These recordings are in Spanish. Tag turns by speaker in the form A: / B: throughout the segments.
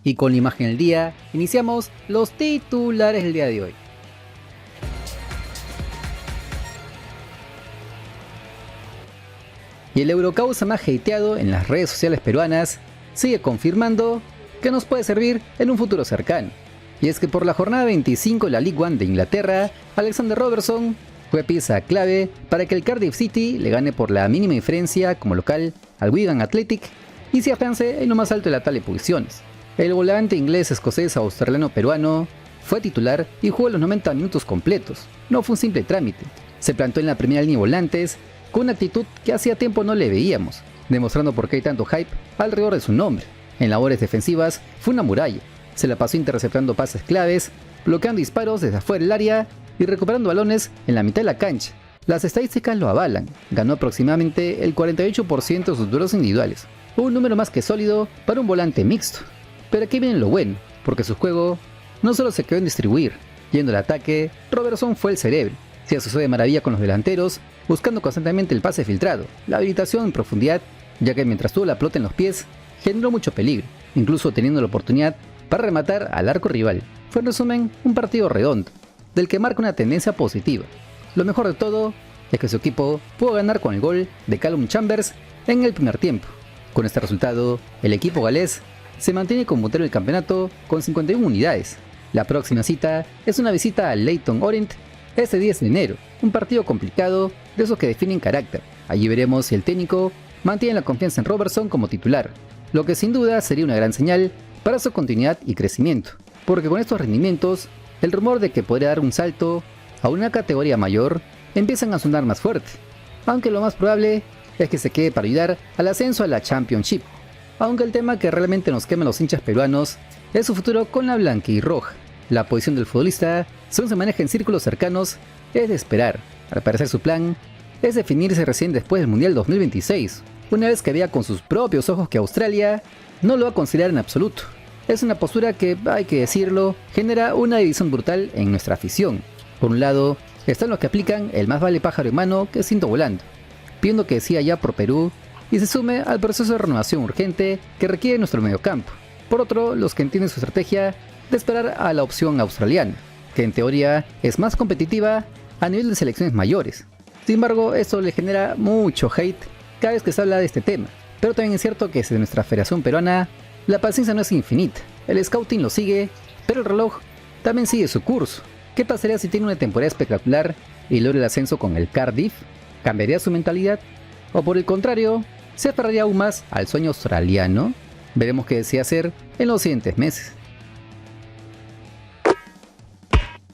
A: Y con la imagen del día, iniciamos los titulares del día de hoy. Y el Eurocausa más hateado en las redes sociales peruanas sigue confirmando que nos puede servir en un futuro cercano. Y es que por la jornada 25 de la League One de Inglaterra, Alexander Robertson fue pieza clave para que el Cardiff City le gane por la mínima diferencia como local al Wigan Athletic y se afiance en lo más alto de la tabla de posiciones. El volante inglés, escocés, australiano, peruano fue titular y jugó los 90 minutos completos. No fue un simple trámite. Se plantó en la primera línea de volantes con una actitud que hacía tiempo no le veíamos, demostrando por qué hay tanto hype alrededor de su nombre. En labores defensivas fue una muralla. Se la pasó interceptando pases claves, bloqueando disparos desde afuera del área y recuperando balones en la mitad de la cancha. Las estadísticas lo avalan. Ganó aproximadamente el 48% de sus duelos individuales, un número más que sólido para un volante mixto. Pero aquí viene lo bueno, porque su juego no solo se quedó en distribuir. Yendo al ataque, Robertson fue el cerebro. Se asoció de maravilla con los delanteros, buscando constantemente el pase filtrado, la habilitación en profundidad, ya que mientras tuvo la pelota en los pies, generó mucho peligro, incluso teniendo la oportunidad para rematar al arco rival. Fue en resumen un partido redondo, del que marca una tendencia positiva. Lo mejor de todo es que su equipo pudo ganar con el gol de Callum Chambers en el primer tiempo. Con este resultado, el equipo galés se mantiene como puntero del campeonato con 51 unidades. La próxima cita es una visita al Leyton Orient este 10 de enero, un partido complicado de esos que definen carácter. Allí veremos si el técnico mantiene la confianza en Robertson como titular, lo que sin duda sería una gran señal para su continuidad y crecimiento, porque con estos rendimientos, el rumor de que podría dar un salto a una categoría mayor empiezan a sonar más fuerte, aunque lo más probable es que se quede para ayudar al ascenso a la Championship, aunque el tema que realmente nos quema a los hinchas peruanos es su futuro con la blanquirroja. La posición del futbolista, según se maneja en círculos cercanos, es de esperar. Al parecer su plan es definirse recién después del Mundial 2026, una vez que vea con sus propios ojos que Australia no lo va a considerar en absoluto. Es una postura que, hay que decirlo, genera una división brutal en nuestra afición. Por un lado, están los que aplican el más vale pájaro en mano que cinto volando, pidiendo que decida ya por Perú y se sume al proceso de renovación urgente que requiere nuestro mediocampo. Por otro, los que entienden su estrategia de esperar a la opción australiana, que en teoría es más competitiva a nivel de selecciones mayores. Sin embargo, esto le genera mucho hate cada vez que se habla de este tema. Pero también es cierto que desde nuestra federación peruana, la paciencia no es infinita. El scouting lo sigue, pero el reloj también sigue su curso. ¿Qué pasaría si tiene una temporada espectacular y logra el ascenso con el Cardiff? ¿Cambiaría su mentalidad? ¿O por el contrario, se aferraría aún más al sueño australiano? Veremos qué decide hacer en los siguientes meses.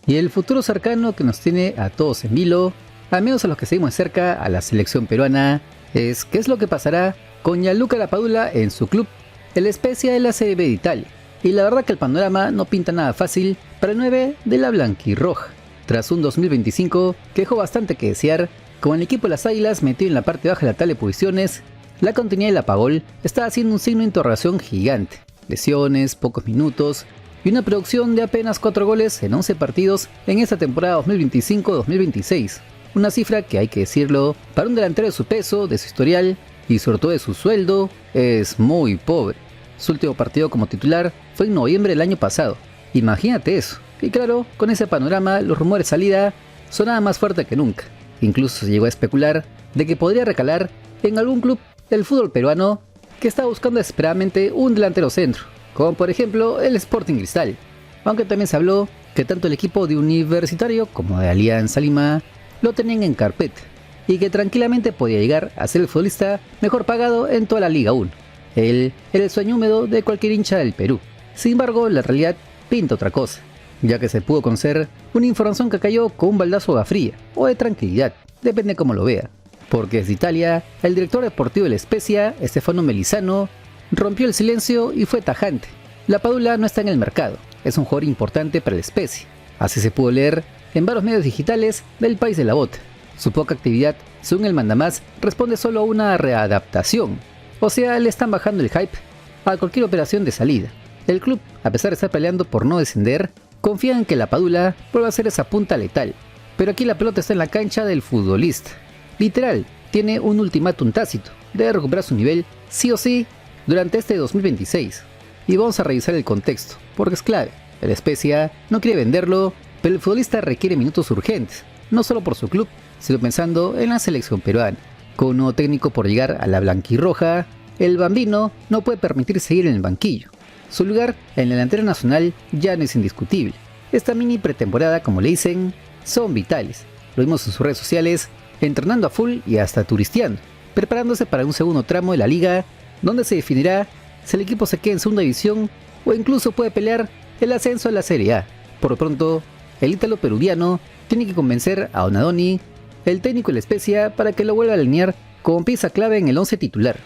A: Y el futuro cercano que nos tiene a todos en vilo, al menos a los que seguimos cerca a la selección peruana, es qué es lo que pasará con Gianluca Lapadula en su club, el Spezia de la Serie B de Italia. Y la verdad que el panorama no pinta nada fácil para el 9 de la blanquirroja. Tras un 2025 que dejó bastante que desear, con el equipo de las Águilas metido en la parte baja de la tabla de posiciones, la continuidad de la Pagol está haciendo un signo de interrogación gigante. Lesiones, pocos minutos y una producción de apenas 4 goles en 11 partidos en esta temporada 2025-2026. Una cifra que, hay que decirlo, para un delantero de su peso, de su historial y sobre todo de su sueldo, es muy pobre. Su último partido como titular fue en noviembre del año pasado. Imagínate eso. Y claro, con ese panorama los rumores de salida sonaban más fuerte que nunca. Incluso se llegó a especular de que podría recalar en algún club del fútbol peruano que está buscando desesperadamente un delantero centro, como por ejemplo el Sporting Cristal. Aunque también se habló que tanto el equipo de Universitario como de Alianza Lima lo tenían en carpeta y que tranquilamente podía llegar a ser el futbolista mejor pagado en toda la Liga 1. Él era el sueño húmedo de cualquier hincha del Perú. Sin embargo, la realidad pinta otra cosa, ya que se pudo conocer una información que cayó con un baldazo de agua fría o de tranquilidad, depende cómo lo vea. Porque desde Italia, el director deportivo de la Spezia, Stefano Melisano, rompió el silencio y fue tajante. Lapadula no está en el mercado, es un jugador importante para la Spezia. Así se pudo leer en varios medios digitales del país de la bota. Su poca actividad, según el mandamás, responde solo a una readaptación. O sea, le están bajando el hype a cualquier operación de salida. El club, a pesar de estar peleando por no descender, confía en que Lapadula vuelva a ser esa punta letal. Pero aquí la pelota está en la cancha del futbolista. Literal, tiene un ultimátum tácito de recuperar su nivel sí o sí durante este 2026. y vamos a revisar el contexto, porque es clave. El Spezia no quiere venderlo, pero el futbolista requiere minutos urgentes, no solo por su club, sino pensando en la selección peruana. Con un nuevo técnico por llegar a la blanquirroja, el bambino no puede permitir seguir en el banquillo. Su lugar en la delantera nacional ya no es indiscutible. Esta mini pretemporada, como le dicen, son vitales. Lo vimos en sus redes sociales, entrenando a full y hasta turisteando, preparándose para un segundo tramo de la liga, donde se definirá si el equipo se queda en segunda división o incluso puede pelear el ascenso a la Serie A. Por lo pronto, el ítalo peruviano tiene que convencer a Donadoni, el técnico de la Spezia, para que lo vuelva a alinear como pieza clave en el 11 titular.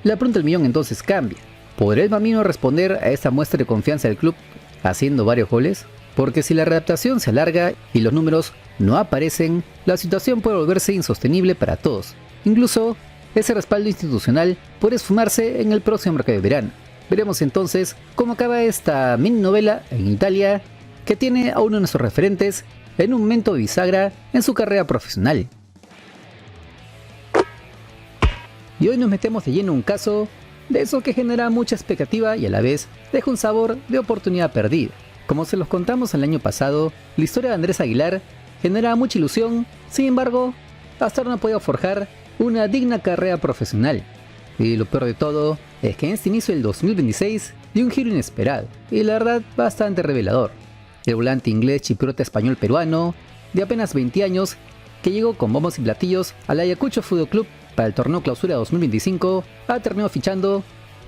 A: La pregunta del millón entonces cambia. ¿Podrá el bambino responder a esta muestra de confianza del club haciendo varios goles? Porque si la readaptación se alarga y los números no aparecen, la situación puede volverse insostenible para todos. Incluso ese respaldo institucional puede esfumarse en el próximo mercado de verano. Veremos entonces cómo acaba esta mini novela en Italia, que tiene a uno de nuestros referentes en un momento bisagra en su carrera profesional. Y hoy nos metemos de lleno en un caso de eso que genera mucha expectativa y a la vez deja un sabor de oportunidad perdida. Como se los contamos el año pasado, la historia de Andrés Aguilar genera mucha ilusión, sin embargo, hasta ahora no ha podido forjar una digna carrera profesional. Y lo peor de todo es que en este inicio del 2026 dio un giro inesperado y la verdad bastante revelador. El volante inglés chipriota español peruano de apenas 20 años, que llegó con bombos y platillos al Ayacucho Fútbol Club para el torneo Clausura 2025, ha terminado fichando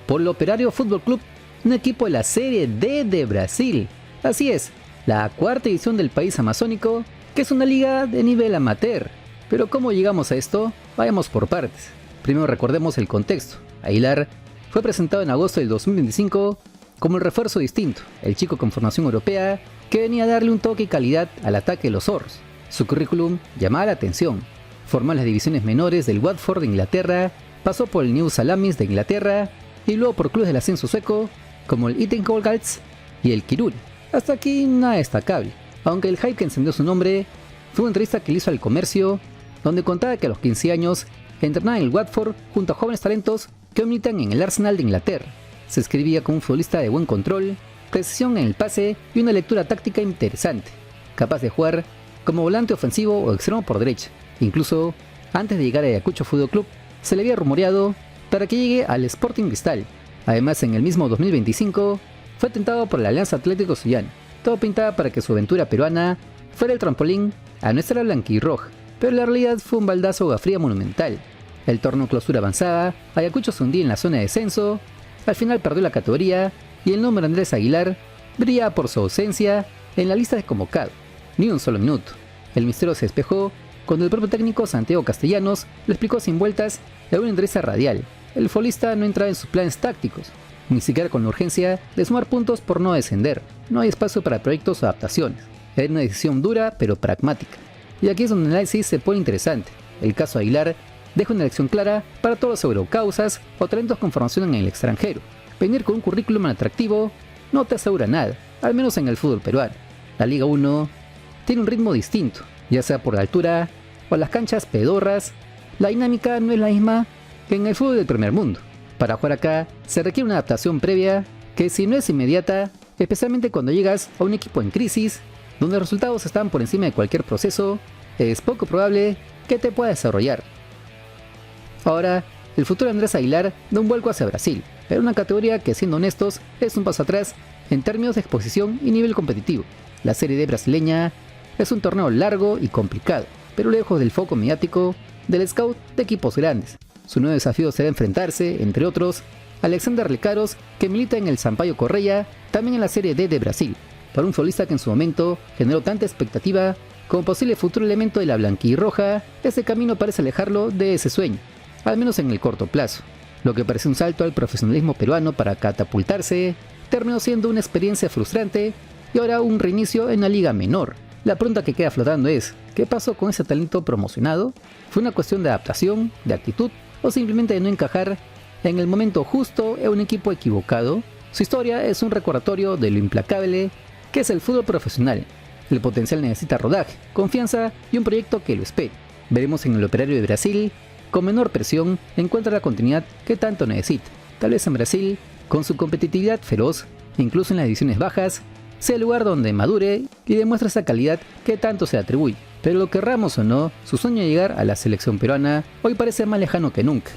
A: por el Operário Fútbol Club, un equipo de la Serie D de Brasil. Así es, la cuarta edición del país amazónico, que es una liga de nivel amateur. Pero ¿cómo llegamos a esto? Vayamos por partes. Primero recordemos el contexto. Aguilar fue presentado en agosto del 2025 como el refuerzo distinto, el chico con formación europea que venía a darle un toque y calidad al ataque de los zorros. Su currículum llamaba la atención. Formó en las divisiones menores del Watford de Inglaterra, pasó por el New Salamis de Inglaterra y luego por clubes del ascenso sueco como el Iten Kolgats y el Kiruna. Hasta aquí nada destacable, aunque el hype que encendió su nombre fue una entrevista que le hizo al Comercio, donde contaba que a los 15 años entrenaba en el Watford junto a jóvenes talentos que militan en el Arsenal de Inglaterra. Se escribía como un futbolista de buen control, precisión en el pase y una lectura táctica interesante, capaz de jugar como volante ofensivo o extremo por derecha. Incluso, antes de llegar a Ayacucho Fútbol Club, se le había rumoreado para que llegue al Sporting Cristal. Además, en el mismo 2025, fue tentado por la Alianza Atlético Zuliano. Todo pintaba para que su aventura peruana fuera el trampolín a nuestra blanquirroja, pero la realidad fue un baldazo de agua fría monumental. El torneo Clausura avanzaba, Ayacucho se hundía en la zona de descenso, al final perdió la categoría y el nombre Andrés Aguilar brillaba por su ausencia en la lista de convocados. Ni un solo minuto. El misterio se despejó cuando el propio técnico Santiago Castellanos lo explicó sin vueltas en una entrevista radial. El futbolista no entraba en sus planes tácticos, ni siquiera con la urgencia de sumar puntos por no descender. No hay espacio para proyectos o adaptaciones. Era una decisión dura pero pragmática. Y aquí es donde el análisis se pone interesante. El caso Aguilar deja una lección clara para todos los eurocausas o talentos con formación en el extranjero. Venir con un currículum atractivo no te asegura nada, al menos en el fútbol peruano. La Liga 1 tiene un ritmo distinto, ya sea por la altura o las canchas pedorras. La dinámica no es la misma que en el fútbol del primer mundo. Para jugar acá se requiere una adaptación previa que, si no es inmediata, especialmente cuando llegas a un equipo en crisis, donde los resultados están por encima de cualquier proceso, es poco probable que te pueda desarrollar. Ahora, el futuro de Andrés Aguilar da un vuelco hacia Brasil, pero una categoría que, siendo honestos, es un paso atrás en términos de exposición y nivel competitivo. La Serie D brasileña es un torneo largo y complicado, pero lejos del foco mediático del scout de equipos grandes. Su nuevo desafío será enfrentarse, entre otros, a Alexander Lecaros, que milita en el Sampaio Correia, también en la Serie D de Brasil. Para un futbolista que en su momento generó tanta expectativa como posible futuro elemento de la blanquirroja, ese camino parece alejarlo de ese sueño, al menos en el corto plazo. Lo que parece un salto al profesionalismo peruano para catapultarse, terminó siendo una experiencia frustrante y ahora un reinicio en la liga menor. La pregunta que queda flotando es, ¿qué pasó con ese talento promocionado? ¿Fue una cuestión de adaptación, de actitud o simplemente de no encajar en el momento justo en un equipo equivocado? Su historia es un recordatorio de lo implacable que es el fútbol profesional. El potencial necesita rodaje, confianza y un proyecto que lo espere. Veremos en el Operário de Brasil, con menor presión, encuentra la continuidad que tanto necesita. Tal vez en Brasil, con su competitividad feroz, incluso en las divisiones bajas, sea el lugar donde madure y demuestre esa calidad que tanto se le atribuye. Pero lo querramos o no, su sueño de llegar a la selección peruana hoy parece más lejano que nunca.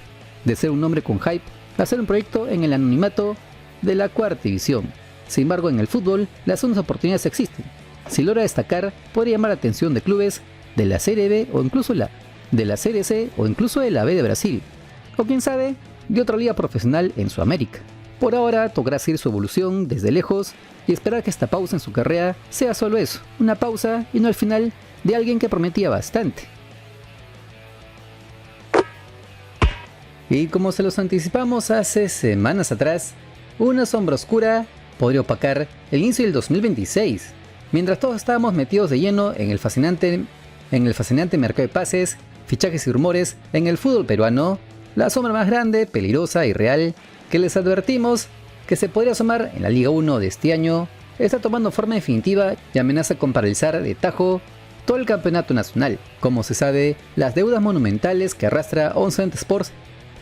A: De ser un hombre con hype, a hacer un proyecto en el anonimato de la cuarta división. Sin embargo, en el fútbol, las segundas oportunidades existen. Si logra destacar, podría llamar la atención de clubes de la Serie B o incluso de la Serie C o incluso de la B de Brasil. O quién sabe, de otra liga profesional en Sudamérica. Por ahora, tocará seguir su evolución desde lejos y esperar que esta pausa en su carrera sea solo eso, una pausa y no el final de alguien que prometía bastante. Y como se los anticipamos hace semanas atrás, una sombra oscura podría opacar el inicio del 2026. Mientras todos estábamos metidos de lleno en el fascinante mercado de pases, fichajes y rumores en el fútbol peruano, la sombra más grande, peligrosa y real que les advertimos que se podría asomar en la Liga 1 de este año está tomando forma definitiva y amenaza con paralizar de tajo todo el campeonato nacional. Como se sabe, las deudas monumentales que arrastra 11 Sports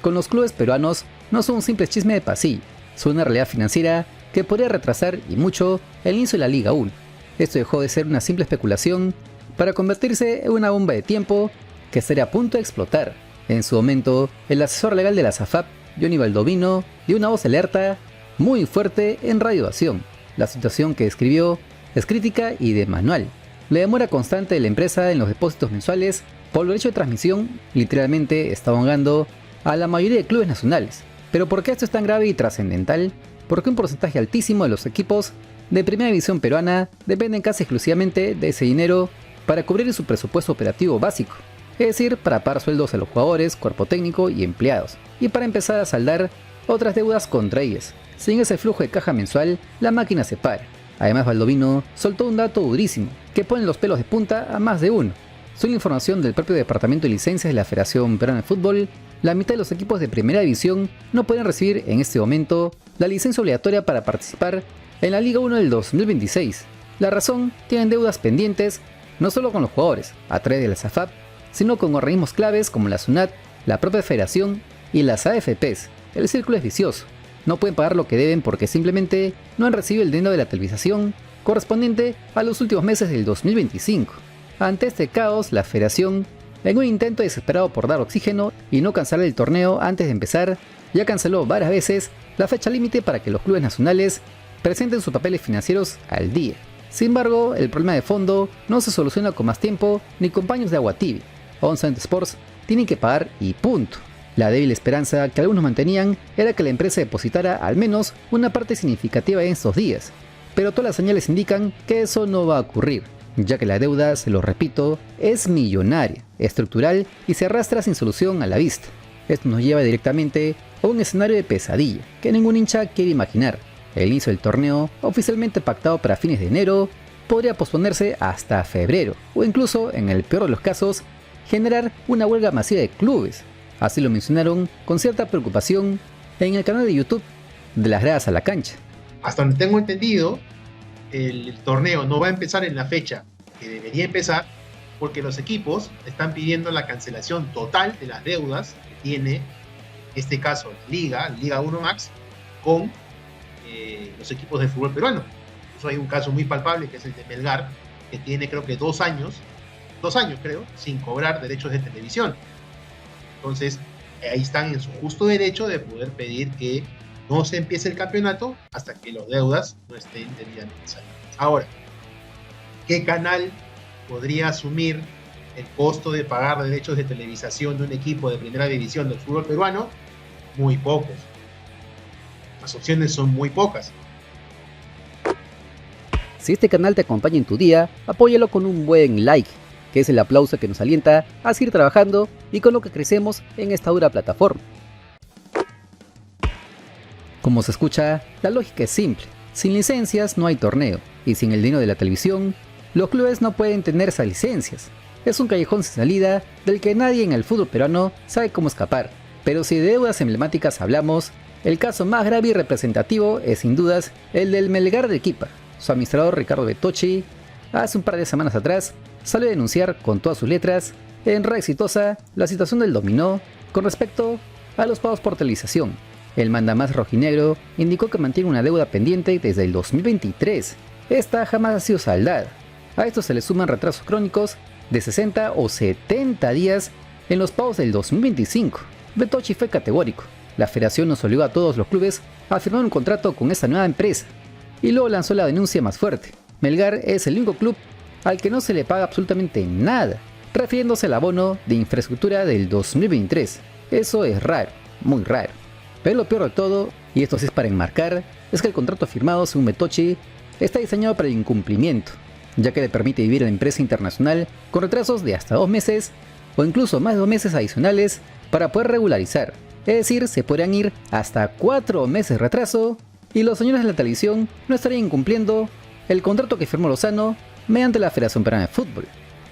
A: con los clubes peruanos no son un simple chisme de pasillo, son una realidad financiera que podría retrasar y mucho el inicio de la Liga 1. Esto dejó de ser una simple especulación para convertirse en una bomba de tiempo que estaría a punto de explotar. En su momento, el asesor legal de la SAFAP, Johnny Baldovino, dio una voz alerta muy fuerte en Radio Acción. La situación que describió es crítica y de manual. La demora constante de la empresa en los depósitos mensuales por el derecho de transmisión literalmente está ahogando a la mayoría de clubes nacionales. Pero ¿por qué esto es tan grave y trascendental? Porque un porcentaje altísimo de los equipos de primera división peruana dependen casi exclusivamente de ese dinero para cubrir su presupuesto operativo básico, es decir, para pagar sueldos a los jugadores, cuerpo técnico y empleados, y para empezar a saldar otras deudas contra ellas. Sin ese flujo de caja mensual, la máquina se para. Además, Baldovino soltó un dato durísimo, que pone los pelos de punta a más de uno. Según la información del propio Departamento de Licencias de la Federación Peruana de Fútbol, la mitad de los equipos de primera división no pueden recibir en este momento la licencia obligatoria para participar en la Liga 1 del 2026. La razón, tienen deudas pendientes no solo con los jugadores, a través de la SAFAP, sino con organismos claves como la SUNAT, la propia federación y las AFPs. El círculo es vicioso. No pueden pagar lo que deben porque simplemente no han recibido el dinero de la televisación correspondiente a los últimos meses del 2025. Ante este caos, la federación, en un intento desesperado por dar oxígeno y no cancelar el torneo antes de empezar, ya canceló varias veces la fecha límite para que los clubes nacionales presenten sus papeles financieros al día. Sin embargo, el problema de fondo no se soluciona con más tiempo ni con paños de agua tibia. 11 Sports tienen que pagar y punto. La débil esperanza que algunos mantenían era que la empresa depositara al menos una parte significativa en estos días, pero todas las señales indican que eso no va a ocurrir, ya que la deuda, se lo repito, es millonaria, estructural y se arrastra sin solución a la vista. Esto nos lleva directamente a un escenario de pesadilla que ningún hincha quiere imaginar. El inicio del torneo, oficialmente pactado para fines de enero, podría posponerse hasta febrero, o incluso, en el peor de los casos, generar una huelga masiva de clubes. Así lo mencionaron con cierta preocupación en el canal de YouTube de las gradas a la cancha.
B: Hasta donde tengo entendido, el torneo no va a empezar en la fecha que debería empezar porque los equipos están pidiendo la cancelación total de las deudas que tiene, en este caso, Liga 1 Max, con los equipos de fútbol peruano. Eso hay un caso muy palpable que es el de Melgar, que tiene creo que 2 años creo, sin cobrar derechos de televisión. Entonces, ahí están en su justo derecho de poder pedir que no se empiece el campeonato hasta que las deudas no estén debidamente saldadas. Ahora, ¿qué canal podría asumir el costo de pagar derechos de televisación de un equipo de primera división del fútbol peruano? Muy pocos. Las opciones son muy pocas.
A: Si este canal te acompaña en tu día, apóyalo con un buen like, que es el aplauso que nos alienta a seguir trabajando y con lo que crecemos en esta dura plataforma. Como se escucha, la lógica es simple. Sin licencias no hay torneo, y sin el dinero de la televisión, los clubes no pueden tener esas licencias. Es un callejón sin salida del que nadie en el fútbol peruano sabe cómo escapar. Pero si de deudas emblemáticas hablamos, el caso más grave y representativo es sin dudas el del Melgar de Arequipa. Su administrador Ricardo Betocchi, hace un par de semanas atrás, salió a denunciar con todas sus letras, en Red Exitosa, la situación del dominó con respecto a los pagos por televisación. El mandamás rojinegro indicó que mantiene una deuda pendiente desde el 2023. Esta jamás ha sido saldada. A esto se le suman retrasos crónicos de 60 o 70 días en los pagos del 2025. Bertocci fue categórico. La federación nos obligó a todos los clubes a firmar un contrato con esta nueva empresa. Y luego lanzó la denuncia más fuerte. Melgar es el único club al que no se le paga absolutamente nada, refiriéndose al abono de infraestructura del 2023. Eso es raro, muy raro. Pero lo peor de todo, y esto sí es para enmarcar, es que el contrato firmado, según Bertocci, está diseñado para el incumplimiento, ya que le permite vivir a la empresa internacional con retrasos de hasta 2 meses o incluso más de 2 meses adicionales para poder regularizar. Es decir, se podrían ir hasta 4 meses de retraso y los señores de la televisión no estarían incumpliendo el contrato que firmó Lozano mediante la Federación Peruana de Fútbol.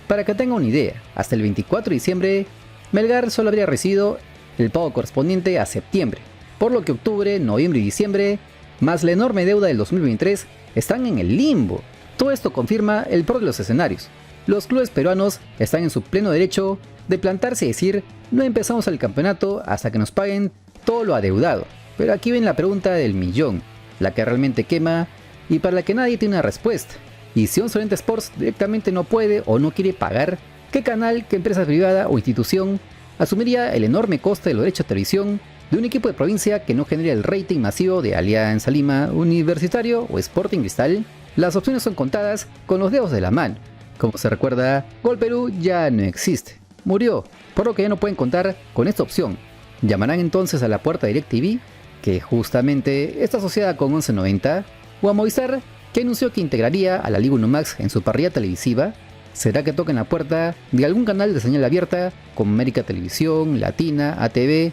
A: Para que tengan una idea, hasta el 24 de diciembre, Melgar solo habría recibido el pago correspondiente a septiembre, por lo que octubre, noviembre y diciembre, más la enorme deuda del 2023, están en el limbo. Todo esto confirma el peor de los escenarios. Los clubes peruanos están en su pleno derecho de plantarse y decir, no empezamos el campeonato hasta que nos paguen todo lo adeudado. Pero aquí ven la pregunta del millón, la que realmente quema y para la que nadie tiene una respuesta. Y si un Solente Sports directamente no puede o no quiere pagar, ¿qué canal, qué empresa privada o institución asumiría el enorme coste de los derechos de televisión de un equipo de provincia que no genera el rating masivo de Alianza Lima, Universitario o Sporting Cristal? Las opciones son contadas con los dedos de la mano. Como se recuerda, Gol Perú ya no existe, murió, por lo que ya no pueden contar con esta opción. ¿Llamarán entonces a la puerta de DirecTV, que justamente está asociada con 1190, o a Movistar, que anunció que integraría a la Liga 1 Max en su parrilla televisiva? ¿Será que toquen la puerta de algún canal de señal abierta como América Televisión, Latina, ATV,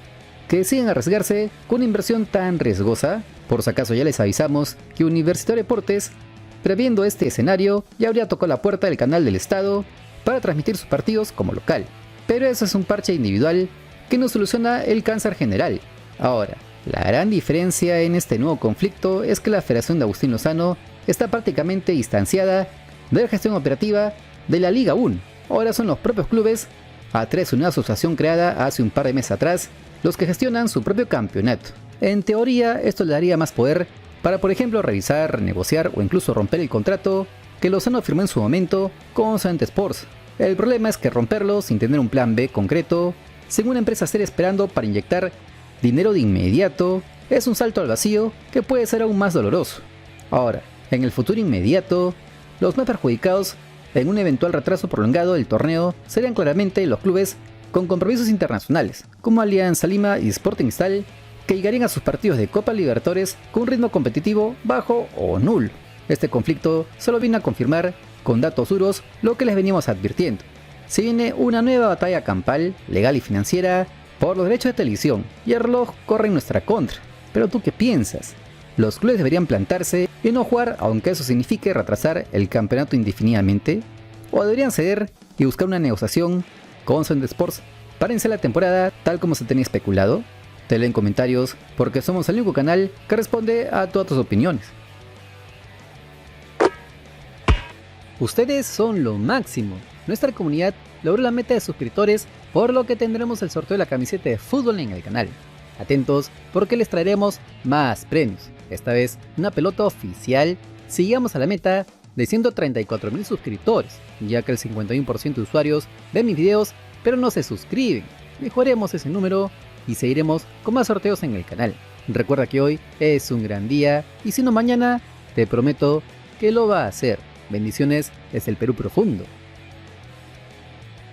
A: que deciden arriesgarse con una inversión tan riesgosa? Por si acaso ya les avisamos que Universitario Deportes, previendo este escenario, ya habría tocado la puerta del canal del Estado para transmitir sus partidos como local. Pero eso es un parche individual que no soluciona el cáncer general. Ahora, la gran diferencia en este nuevo conflicto es que la Federación de Agustín Lozano está prácticamente distanciada de la gestión operativa de la Liga 1. Ahora son los propios clubes, a través de una asociación creada hace un par de meses atrás, los que gestionan su propio campeonato. En teoría, esto le daría más poder para, por ejemplo, revisar, renegociar o incluso romper el contrato que Lozano firmó en su momento con Solente Sports. El problema es que romperlo sin tener un plan B concreto, sin una empresa seria esperando para inyectar dinero de inmediato, es un salto al vacío que puede ser aún más doloroso. Ahora, en el futuro inmediato, los más perjudicados en un eventual retraso prolongado del torneo serían claramente los clubes con compromisos internacionales, como Alianza Lima y Sporting Cristal, que llegarían a sus partidos de Copa Libertadores con un ritmo competitivo bajo o nulo. Este conflicto solo viene a confirmar con datos duros lo que les veníamos advirtiendo. Se viene una nueva batalla campal, legal y financiera, por los derechos de televisión, y el reloj corre en nuestra contra. Pero ¿tú qué piensas? ¿Los clubes deberían plantarse y no jugar aunque eso signifique retrasar el campeonato indefinidamente? ¿O deberían ceder y buscar una negociación con Solente Sports para iniciar la temporada tal como se tenía especulado? Te leo en comentarios porque somos el único canal que responde a todas tus opiniones. Ustedes son lo máximo. Nuestra comunidad logró la meta de suscriptores, por lo que tendremos el sorteo de la camiseta de fútbol en el canal. Atentos porque les traeremos más premios. Esta vez una pelota oficial si llegamos a la meta de 134.000 suscriptores, ya que el 51% de usuarios ven mis videos pero no se suscriben. Mejoremos ese número y seguiremos con más sorteos en el canal. Recuerda que hoy es un gran día y si no mañana, te prometo que lo va a hacer. Bendiciones desde el Perú profundo.